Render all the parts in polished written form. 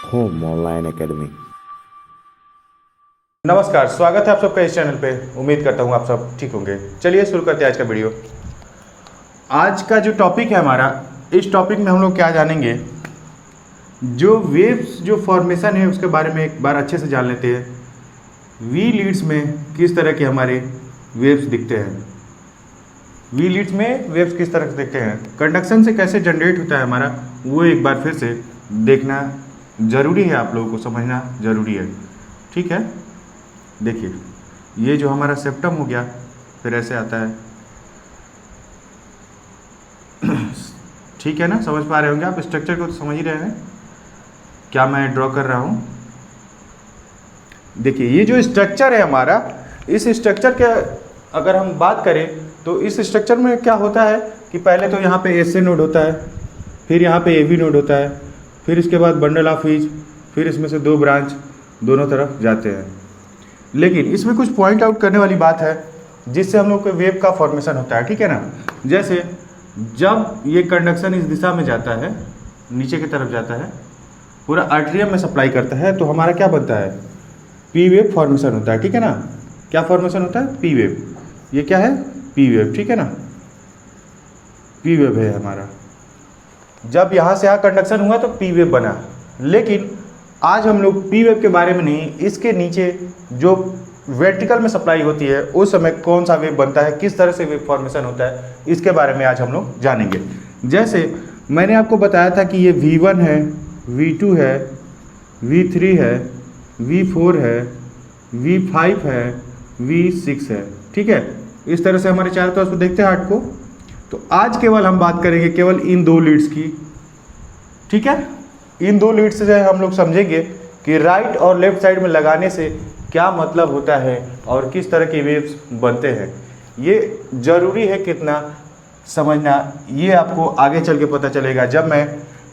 Home online academy. नमस्कार, स्वागत है आप सबका इस चैनल पे। उम्मीद करता हूँ आप सब ठीक होंगे। चलिए शुरू करते हैं आज का वीडियो। आज का जो टॉपिक है हमारा, इस टॉपिक में हम लोग क्या जानेंगे, जो वेव्स जो फॉर्मेशन है उसके बारे में एक बार अच्छे से जान लेते हैं। वी लीड्स में किस तरह के हमारे वेव्स दिखते हैं, वी लीड्स में वेव्स किस तरह से दिखते हैं, कंडक्शन से कैसे जनरेट होता है हमारा, वो एक बार फिर से देखना ज़रूरी है, आप लोगों को समझना ज़रूरी है। ठीक है, देखिए ये जो हमारा सेप्टम हो गया, फिर ऐसे आता है। ठीक है ना, समझ पा रहे होंगे आप, स्ट्रक्चर को तो समझ ही रहे हैं क्या मैं ड्रॉ कर रहा हूँ। देखिए ये जो स्ट्रक्चर है हमारा, इस स्ट्रक्चर के अगर हम बात करें तो इस स्ट्रक्चर में क्या होता है कि पहले तो यहाँ पे एस ए नोड होता है, फिर यहाँ पे ए बी नोड होता है, फिर इसके बाद बंडल ऑफ ईच, फिर इसमें से दो ब्रांच दोनों तरफ जाते हैं। लेकिन इसमें कुछ पॉइंट आउट करने वाली बात है जिससे हम लोग के वेव का फॉर्मेशन होता है। ठीक है ना, जैसे जब ये कंडक्शन इस दिशा में जाता है, नीचे की तरफ जाता है, पूरा आर्टेरियम में सप्लाई करता है, तो हमारा क्या बनता है, पी वेव फॉर्मेशन होता है। ठीक है ना, क्या फॉर्मेशन होता है, पी वेव। ये क्या है, पी वेव। ठीक है ना, पी वेव है हमारा। जब यहाँ से यहाँ कंडक्शन हुआ तो पी वेव बना। लेकिन आज हम लोग पी वेव के बारे में नहीं, इसके नीचे जो वर्टिकल में सप्लाई होती है उस समय कौन सा वेव बनता है, किस तरह से वेव फॉर्मेशन होता है, इसके बारे में आज हम लोग जानेंगे। जैसे मैंने आपको बताया था कि ये V1 है, V2 है, V3 है, V4 है, V5 है, V6 है। ठीक है, इस तरह से हमारे चारों तरफ देखते हैं आर्ट को। तो आज केवल हम बात करेंगे केवल इन दो लीड्स की। ठीक है, इन दो लीड्स से हम लोग समझेंगे कि राइट और लेफ्ट साइड में लगाने से क्या मतलब होता है और किस तरह के वेव्स बनते हैं। ये ज़रूरी है कितना समझना, ये आपको आगे चल के पता चलेगा जब मैं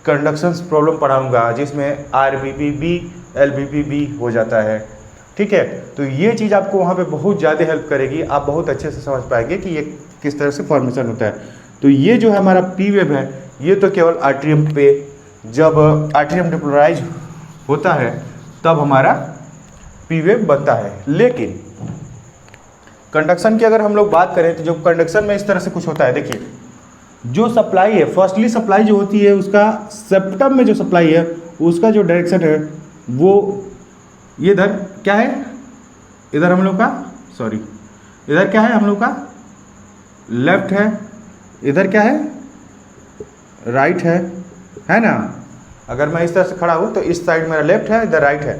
कंडक्शंस प्रॉब्लम पढ़ाऊंगा जिसमें RBPB LBPB हो जाता है। ठीक है, तो ये चीज़ आपको वहाँ पे बहुत ज़्यादा हेल्प करेगी, आप बहुत अच्छे से समझ पाएंगे कि ये किस तरह से फॉर्मेशन होता है। तो ये जो है हमारा पी वेव है, ये तो केवल आर्टेरियम पे, जब आर्टेरियम डिपोलराइज होता है तब हमारा पी वेव बनता है। लेकिन कंडक्शन की अगर हम लोग बात करें तो जो कंडक्शन में इस तरह से कुछ होता है, देखिए जो सप्लाई है, फर्स्टली सप्लाई जो होती है उसका सेप्टम में जो सप्लाई है उसका जो डायरेक्शन है वो ये इधर क्या है, इधर हम लोग का सॉरी इधर क्या है, हम लोग का लेफ्ट है, इधर क्या है, राइट है ना। अगर मैं इस तरह से खड़ा हूँ तो इस साइड मेरा लेफ्ट है, इधर राइट है।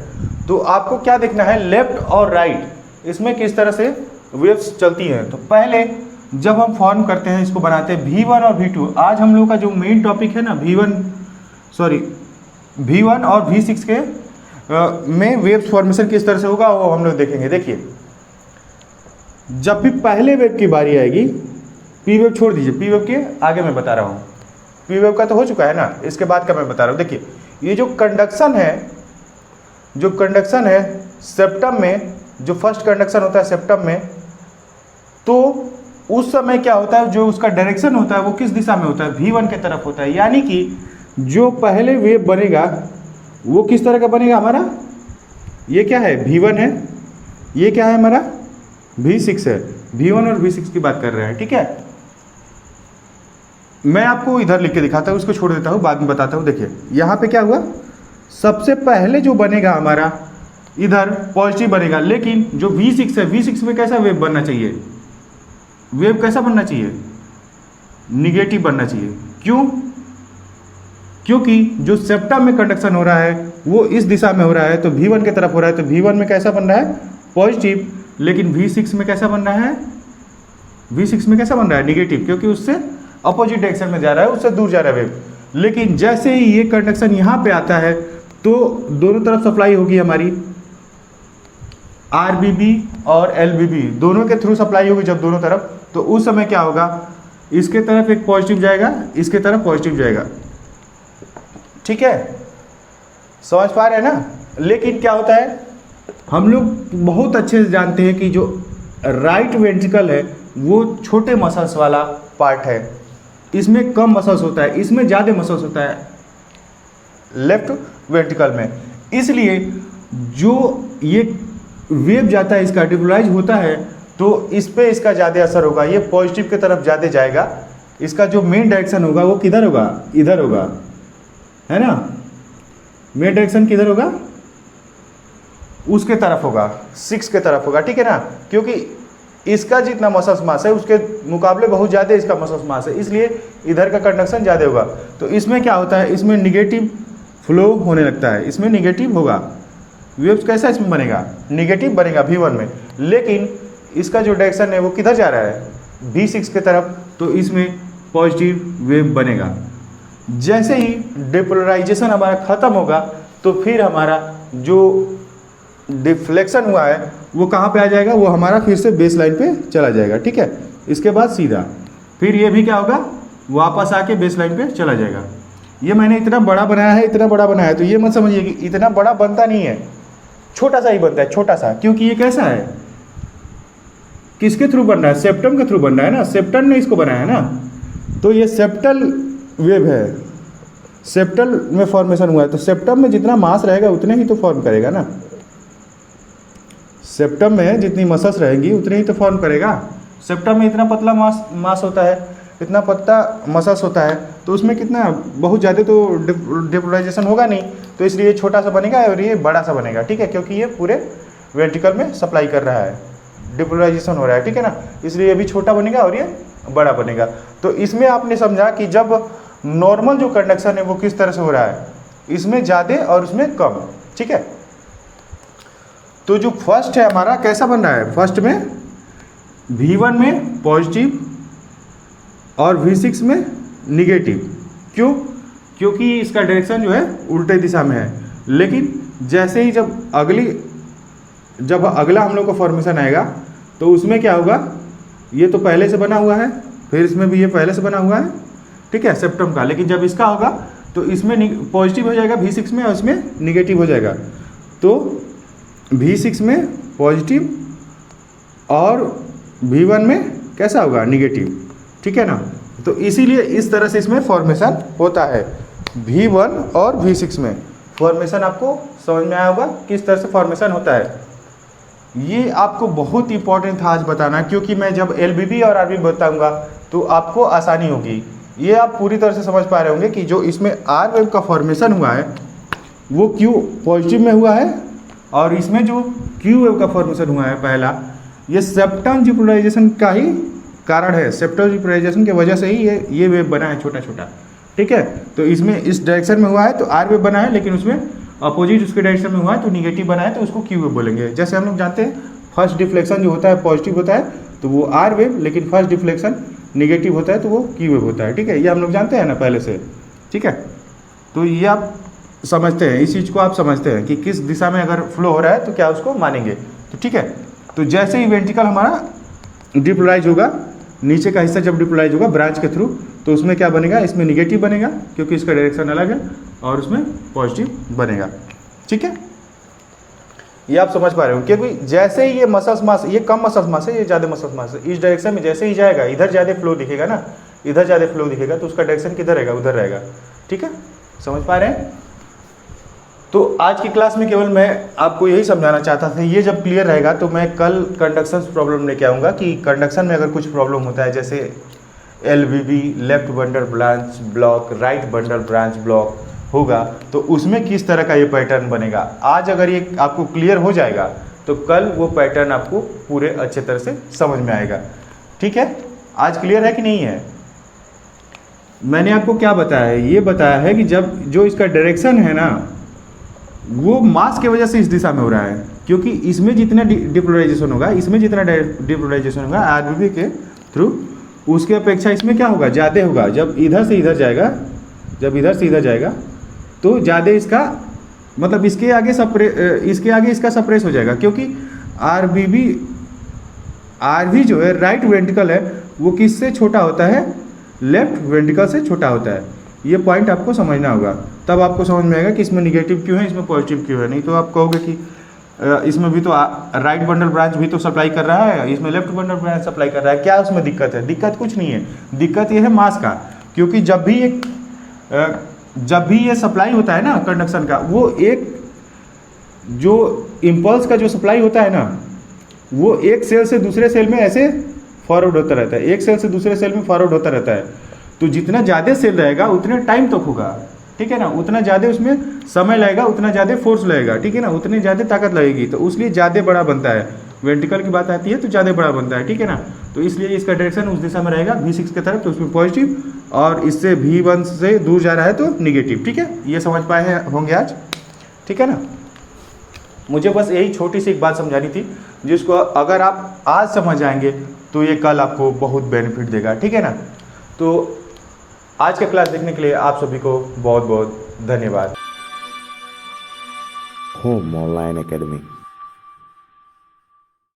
तो आपको क्या देखना है, लेफ्ट और राइट इसमें किस तरह से वेव्स चलती हैं। तो पहले जब हम फॉर्म करते हैं, इसको बनाते हैं V1 और V2। आज हम लोग का जो मेन टॉपिक है ना V1 और V6 के में वेव्स फॉर्मेशन किस तरह से होगा वो हम लोग देखेंगे। देखिए जब भी पहले वेव की बारी आएगी, पी वेव छोड़ दीजिए, पी वेव के आगे मैं बता रहा हूँ, पी वेव का तो हो चुका है ना, इसके बाद का मैं बता रहा हूँ। देखिए ये जो कंडक्शन है सेप्टम में, जो फर्स्ट कंडक्शन होता है सेप्टम में, तो उस समय क्या होता है, जो उसका डायरेक्शन होता है वो किस दिशा में होता है, V1 के तरफ होता है। यानी कि जो पहले वेव बनेगा वो किस तरह का बनेगा हमारा, ये क्या है, V1 है, ये क्या है हमारा, V6 है। V1 और V6 की बात कर रहे हैं। ठीक है, मैं आपको इधर लिख के दिखाता हूँ, इसको छोड़ देता हूँ, बाद में बताता हूँ। देखिए यहाँ पे क्या हुआ, सबसे पहले जो बनेगा हमारा इधर पॉजिटिव बनेगा, लेकिन जो V6 है, V6 में कैसा वेव बनना चाहिए, वेव कैसा बनना चाहिए, निगेटिव बनना चाहिए। क्यों, क्योंकि जो सेप्टम में कंडक्शन हो रहा है वो इस दिशा में हो रहा है, तो V1 की तरफ हो रहा है, तो V1 में कैसा बन रहा है, पॉजिटिव। लेकिन V6 में कैसा बन रहा है, V6 में कैसा बन रहा है, निगेटिव, क्योंकि उससे अपोजिट डायरेक्शन में जा रहा है, उससे दूर जा रहा है वेव। लेकिन जैसे ही ये कंडक्शन यहाँ पे आता है तो दोनों तरफ सप्लाई होगी हमारी, RBB और LBB दोनों के थ्रू सप्लाई होगी जब दोनों तरफ, तो उस समय क्या होगा, इसके तरफ एक पॉजिटिव जाएगा, इसके तरफ पॉजिटिव जाएगा। ठीक है, समझ पा रहे हैं ना। लेकिन क्या होता है, हम लोग बहुत अच्छे से जानते हैं कि जो राइट वेंट्रिकल है वो छोटे मसल्स वाला पार्ट है, इसमें कम मसल्स होता है, इसमें ज़्यादा मसल्स होता है। लेफ्ट वेंट्रिकल में। इसलिए जो ये वेव जाता है इसका डिपोलराइज होता है तो इस पे इसका ज़्यादा असर होगा, ये पॉजिटिव की तरफ ज़्यादा जाएगा। इसका जो मेन डायरेक्शन होगा वो किधर होगा, इधर होगा, है ना। मेन डायरेक्शन किधर होगा, उसके तरफ होगा, 6 के तरफ होगा, ठीक है ना। क्योंकि इसका जितना मसल मास है उसके मुकाबले बहुत ज़्यादा इसका मसल मास है, इसलिए इधर का कंडक्शन ज़्यादा होगा। तो इसमें क्या होता है, इसमें निगेटिव फ्लो होने लगता है, इसमें निगेटिव होगा। वेव्स कैसा इसमें बनेगा, निगेटिव बनेगा V1 में। लेकिन इसका जो डायरेक्शन है वो किधर जा रहा है, V6 के तरफ, तो इसमें पॉजिटिव वेव बनेगा। जैसे ही डिपोलराइजेशन हमारा ख़त्म होगा तो फिर हमारा जो डिफ्लेक्शन हुआ है वो कहाँ पे आ जाएगा, वो हमारा फिर से बेस लाइन पे चला जाएगा, ठीक है। इसके बाद सीधा फिर ये भी क्या होगा, वापस आके बेस लाइन पे चला जाएगा। ये मैंने इतना बड़ा बनाया है, इतना बड़ा बनाया है, तो ये मत समझिए कि इतना बड़ा बनता नहीं है, छोटा सा ही बनता है, छोटा सा। क्योंकि ये कैसा है, किसके थ्रू बन रहा है, सेप्टम के थ्रू बन रहा है ना, सेप्टम ने इसको बनाया है ना। तो ये सेप्टल वेव है, सेप्टल में फॉर्मेशन हुआ है, तो सेप्टम में जितना मास रहेगा उतने ही तो फॉर्म करेगा ना। सेप्टम में जितनी मसल्स रहेंगी उतने ही तो फॉर्म करेगा। सेप्टम में इतना पतला मास होता है, इतना पतला मसल्स होता है, तो उसमें कितना बहुत ज़्यादा तो डिपोलराइजेशन होगा नहीं, तो इसलिए छोटा सा बनेगा और ये बड़ा सा बनेगा, ठीक है। क्योंकि ये पूरे वेंट्रिकल में सप्लाई कर रहा है, डिपोलराइजेशन हो रहा है, ठीक है ना। इसलिए ये भी छोटा बनेगा और ये बड़ा बनेगा। तो इसमें आपने समझा कि जब नॉर्मल जो कंडक्शन है वो किस तरह से हो रहा है, इसमें ज़्यादा और उसमें कम, ठीक है। तो जो फर्स्ट है हमारा कैसा बन रहा है, फर्स्ट में V1 में पॉजिटिव और V6 में निगेटिव। क्यों, क्योंकि इसका डायरेक्शन जो है उल्टे दिशा में है। लेकिन जैसे ही जब अगला हम लोग को फॉर्मेशन आएगा तो उसमें क्या होगा, ये तो पहले से बना हुआ है, फिर इसमें भी ये पहले से बना हुआ है, ठीक है, सेप्टम का। लेकिन जब इसका होगा तो इसमें पॉजिटिव हो जाएगा V6 में और इसमें निगेटिव हो जाएगा। तो V6 में पॉजिटिव और V1 में कैसा होगा, निगेटिव, ठीक है ना। तो इसीलिए इस तरह से इसमें फॉर्मेशन होता है। V1 और V6 में फॉर्मेशन आपको समझ में आया होगा किस तरह से फॉर्मेशन होता है। ये आपको बहुत इंपॉर्टेंट था आज बताना, क्योंकि मैं जब LBB और RBB बताऊंगा तो आपको आसानी होगी। ये आप पूरी तरह से समझ पा रहे होंगे कि जो इसमें R वेव का फॉर्मेशन हुआ है वो Q पॉजिटिव में हुआ है, और इसमें जो Q वेव का फॉर्मेशन हुआ है पहला, ये सेप्टम डिपोलराइजेशन का ही कारण है। सेप्टम डिपोलराइजेशन की वजह से ही ये वेव बना है छोटा छोटा, ठीक है। तो इसमें इस डायरेक्शन में हुआ है तो R वेव बना है, लेकिन उसमें अपोजिट उसके डायरेक्शन में हुआ है तो निगेटिव बना है, तो उसको Q वेव बोलेंगे। जैसे हम लोग जानते हैं फर्स्ट डिफ्लेक्शन जो होता है पॉजिटिव होता है तो वो R वेव, लेकिन फर्स्ट डिफ्लेक्शन निगेटिव होता है तो वो Q वेव होता है, ठीक है। ये हम लोग जानते हैं ना पहले से, ठीक है। तो ये आप समझते हैं, इस चीज़ को आप समझते हैं कि किस दिशा में अगर फ्लो हो रहा है तो क्या उसको मानेंगे, तो ठीक है। तो जैसे ही वेंट्रिकल हमारा डिपोलराइज होगा, नीचे का हिस्सा जब डिपोलराइज होगा ब्रांच के थ्रू, तो उसमें क्या बनेगा, इसमें निगेटिव बनेगा क्योंकि इसका डायरेक्शन अलग है, और उसमें पॉजिटिव बनेगा, ठीक है। ये आप समझ पा रहे हो, क्योंकि जैसे ही ये मसल्स मास, ये कम मसल्स मास है, ये ज़्यादा मसल्स मास है, इस डायरेक्शन में जैसे ही जाएगा इधर ज़्यादा फ्लो दिखेगा ना, इधर ज़्यादा फ्लो दिखेगा, तो उसका डायरेक्शन किधर रहेगा, उधर रहेगा, ठीक है। समझ पा रहे हैं। तो आज की क्लास में केवल मैं आपको यही समझाना चाहता था। ये जब क्लियर रहेगा तो मैं कल कंडक्शन प्रॉब्लम लेके आऊँगा कि कंडक्शन में अगर कुछ प्रॉब्लम होता है, जैसे LBB left bundle branch block, right bundle branch block होगा, तो उसमें किस तरह का ये पैटर्न बनेगा। आज अगर ये आपको क्लियर हो जाएगा तो कल वो पैटर्न आपको पूरे अच्छे तरह से समझ में आएगा, ठीक है। आज क्लियर है कि नहीं है। मैंने आपको क्या बताया है, ये बताया है कि जब जो इसका डायरेक्शन है ना वो मास की वजह से इस दिशा में हो रहा है, क्योंकि इसमें जितना डिपोलराइजेशन होगा, इसमें जितना डिपोलराइजेशन होगा RBB के थ्रू, उसके अपेक्षा इसमें क्या होगा, ज़्यादा होगा। जब इधर से इधर जाएगा, जब इधर से इधर जाएगा तो ज़्यादा इसका मतलब इसके आगे इसका सप्रेस हो जाएगा, क्योंकि RB जो है राइट वेंट्रिकल है वो किससे छोटा होता है, लेफ्ट वेंट्रिकल से छोटा होता है। ये पॉइंट आपको समझना होगा, तब आपको समझ में आएगा कि इसमें निगेटिव क्यों है, इसमें पॉजिटिव क्यों है। नहीं तो आप कहोगे कि इसमें भी तो राइट बंडल ब्रांच भी तो सप्लाई कर रहा है, इसमें लेफ्ट बंडल ब्रांच सप्लाई कर रहा है, क्या उसमें दिक्कत है। दिक्कत कुछ नहीं है, दिक्कत ये है मास का। क्योंकि जब भी एक जब भी ये सप्लाई होता है ना कंडक्शन का, वो एक जो इम्पल्स का जो सप्लाई होता है ना, वो एक सेल से दूसरे सेल में ऐसे फॉरवर्ड होता रहता है, एक सेल से दूसरे सेल में फॉरवर्ड होता रहता है। तो जितना ज़्यादा सेल रहेगा उतने टाइम तक होगा, ठीक है ना, उतना ज़्यादा उसमें समय लगेगा, उतना ज़्यादा फोर्स लगेगा, ठीक है ना, उतनी ज़्यादा ताकत लगेगी, तो उसलिए ज़्यादा बड़ा बनता है। वेंट्रिकल की बात आती है तो ज़्यादा बड़ा बनता है, ठीक है ना। तो इसलिए इसका डायरेक्शन उस दिशा में रहेगा V6 की तरफ, तो उसमें पॉजिटिव, और इससे V1 से दूर जा रहा है तो निगेटिव, ठीक है। ये समझ पाए हैं होंगे आज, ठीक है ना। मुझे बस यही छोटी सी एक बात समझानी थी, जिसको अगर आप आज समझ आएंगे तो ये कल आपको बहुत बेनिफिट देगा, ठीक है ना। तो आज का क्लास देखने के लिए आप सभी को बहुत बहुत धन्यवाद। Home online academy.